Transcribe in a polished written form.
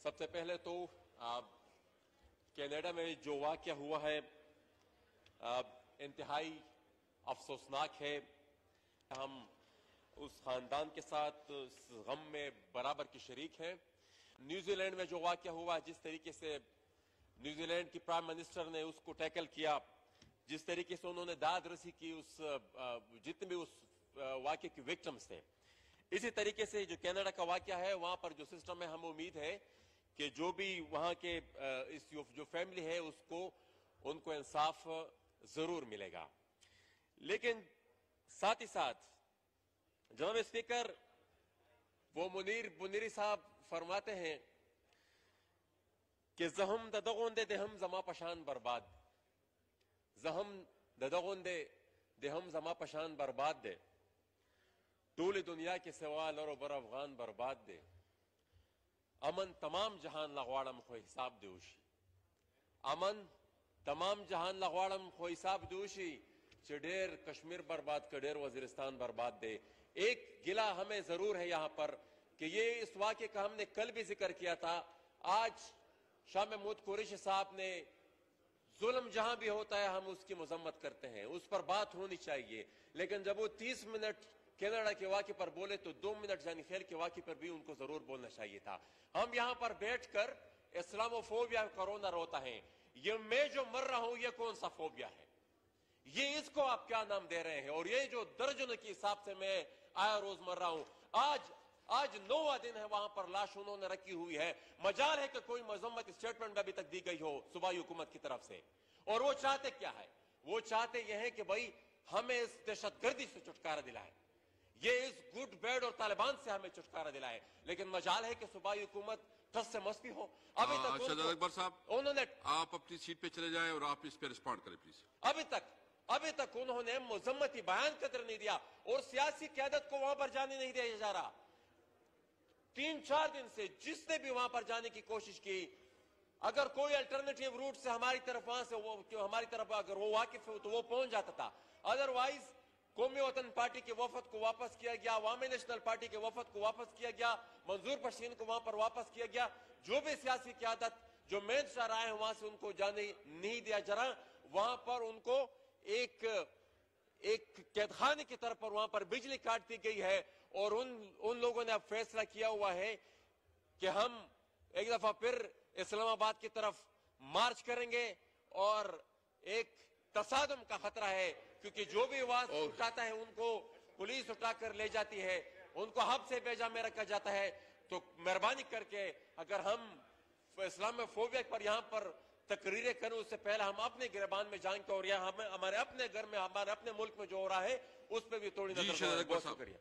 सबसे पहले तो कनाडा में जो वाक़या हुआ है इंतहाई अफसोसनाक है। हम उस खानदान के साथ गम में बराबर की शरीक हैं। न्यूजीलैंड में जो वाक़या हुआ, जिस तरीके से न्यूजीलैंड की प्राइम मिनिस्टर ने उसको टैकल किया, जिस तरीके से उन्होंने दाद रसी की उस जितने भी उस वाक़ये के विक्टिम्स थे, इसी तरीके से जो कनाडा का वाक़या है वहां पर जो सिस्टम है, हम उम्मीद है कि जो भी वहां के इस जो फैमिली है उसको उनको इंसाफ जरूर मिलेगा। लेकिन साथ ही साथ जनाब स्पीकर, वो मुनीरी साहब फरमाते हैं कि जहम ददगोंदे देहम जमा पशान बर्बाद, जहम ददगोंदे देहम जमा पशान बर्बाद दे, टूल दुनिया के सिवा लरो बर अफगान बर्बाद दे, अमन तमाम जहान लगवाड़म खो हिसाब दोशी, अमन तमाम जहान लगवाड़म खो हिसाब दोशी, चडेर कश्मीर बर्बाद कडेर वजीरिस्तान बर्बाद दे। एक गिला हमें जरूर है यहां पर कि ये इस वाक़े का हमने कल भी जिक्र किया था। आज शाह महमूद कुरैशी साहब ने जुल्म जहां भी होता है हम उसकी मजम्मत करते हैं, उस पर बात होनी चाहिए, लेकिन जब वो 30 मिनट कनाडा के वाक़े पर बोले तो 2 मिनट जानी खैर के वाक़े पर भी उनको जरूर बोलना चाहिए था। हम यहां पर बैठकर इस्लामोफोबिया कोरोना रोता है, ये मैं जो मर रहा हूं ये कौन सा फोबिया है, ये इसको आप क्या नाम दे रहे हैं? और ये जो दर्जनों के हिसाब से मैं आया रोज मर रहा हूं, आज 9वां दिन है वहां पर लाश उन्होंने रखी हुई है। मजाल है कि कोई मजम्मत स्टेटमेंट में अभी तक दी गई हो सूबाई हुकूमत की तरफ से। और वो चाहते क्या है? वो चाहते ये है कि भाई हमें इस दहशतगर्दी से छुटकारा दिलाए, ये इस गुट बैड और तालिबान से हमें छुटकारा दिलाए। लेकिन मजाल है कि सूबाई हुकूमत ठस से मस्ती हो। अभी तक अकबर साहब, उन्होंने आप अपनी सीट पे चले जाएं और आप इस पे रिस्पॉन्ड करें प्लीज। अभी तक उन्होंने मजम्मती बयान कदर नहीं दिया और सियासी क्यादत को वहां पर जाने नहीं दिया जा रहा। 3-4 दिन से जिसने भी वहां पर जाने की कोशिश की, अगर कोई अल्टरनेटिव रूट से हमारी तरफ वहां से हमारी तरफ अगर वो वाकिफ हो तो वो पहुंच जाता था। अदरवाइज कौमी वतन पार्टी के वफद को वापस किया गया, अवामी नेशनल पार्टी के वफद को वापस किया गया, मंजूर पशीन को वहां पर वापस किया गया। जो भी सियासी क्यादत जो मेन चाह रहा है वहां से उनको जाने नहीं दिया जा रहा। वहां पर उनको एक कैदखाने की तरफ पर वहां पर बिजली काट दी गई है और उन लोगों ने अब फैसला किया हुआ है कि हम एक दफा फिर इस्लामाबाद की तरफ मार्च करेंगे और एक तसादम का खतरा है, क्योंकि जो भी आवाज उठाता है उनको पुलिस उठाकर ले जाती है, उनको हब से बेजा में रखा जाता है। तो मेहरबानी करके अगर हम इस्लामोफोबिया पर यहां पर तकरीरें करें उससे पहले हम अपने गिरबान में जान के और यहाँ हमें हमारे अपने घर में हमारे अपने मुल्क में जो हो रहा है उस पर भी थोड़ी नजर। बहुत शुक्रिया।